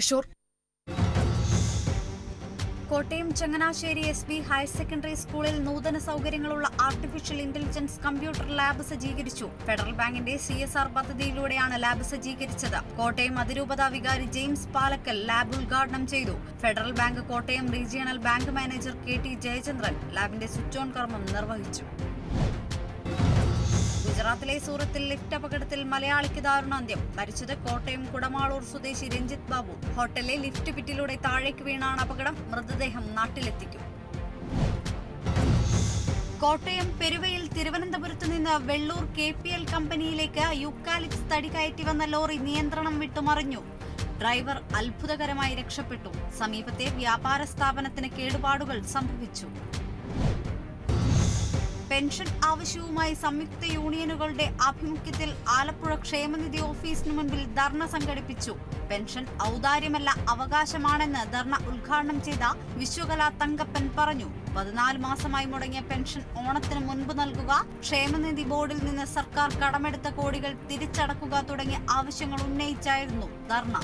Thrissur Kottayam Changanassery SB. Higher secondary സ്കൂളിൽ നൂതന സൗകര്യങ്ങളുള്ള ആർട്ടിഫിഷ്യൽ ഇന്റലിജൻസ് കമ്പ്യൂട്ടർ ലാബ് സജ്ജീകരിച്ചു. ഫെഡറൽ ബാങ്കിന്റെ CSR പദ്ധതിയിലൂടെയാണ് ലാബ് സജ്ജീകരിച്ചത്. കോട്ടയം അതിരൂപത വികാരി ജെയിംസ് പാലക്കൽ ലാബ് ഉദ്ഘാടനം ചെയ്തു. Federal Bank Kottayam regional bank manager KT Jayachandran ലാബിന്റെ സ്വിച്ച് ഓൺ കർമ്മം നിർവഹിച്ചു. ഗുജറാത്തിലെ സൂറത്തിൽ ലിഫ്റ്റ് അപകടത്തിൽ മലയാളിക്ക് ദാരുണാന്ത്യം. മരിച്ചത് കോട്ടയം കുടമാളൂർ സ്വദേശി രഞ്ജിത്ത് ബാബു. ഹോട്ടലിലെ ലിഫ്റ്റ് പിറ്റിലൂടെ താഴേക്ക് വീണാണ് അപകടം. മൃതദേഹം നാട്ടിലെത്തിക്കും. കോട്ടയം പെരുവയിൽ തിരുവനന്തപുരത്ത് നിന്ന് വെള്ളൂർ KPL കമ്പനിയിലേക്ക് യൂക്കാലിപ്സ് തടി കയറ്റി വന്ന ലോറി നിയന്ത്രണം വിട്ടുമറിഞ്ഞു. ഡ്രൈവർ അത്ഭുതകരമായി രക്ഷപ്പെട്ടു. സമീപത്തെ വ്യാപാര സ്ഥാപനത്തിന് കേടുപാടുകൾ സംഭവിച്ചു. പെൻഷൻ ആവശ്യവുമായി സംയുക്ത യൂണിയനുകളുടെ ആഭിമുഖ്യത്തിൽ ആലപ്പുഴ ക്ഷേമനിധി ഓഫീസിന് മുൻപിൽ ധർണ സംഘടിപ്പിച്ചു. പെൻഷൻ ഔദാര്യമല്ല, അവകാശമാണെന്ന് ധർണ ഉദ്ഘാടനം ചെയ്ത വിശ്വകല തങ്കപ്പൻ പറഞ്ഞു. 14 മാസമായി മുടങ്ങിയ പെൻഷൻ ഓണത്തിന് മുൻപ് നൽകുക, ക്ഷേമനിധി ബോർഡിൽ നിന്ന് സർക്കാർ കടമെടുത്ത കോടികൾ തിരിച്ചടക്കുക തുടങ്ങിയ ആവശ്യങ്ങൾ ഉന്നയിച്ചായിരുന്നു ധർണ.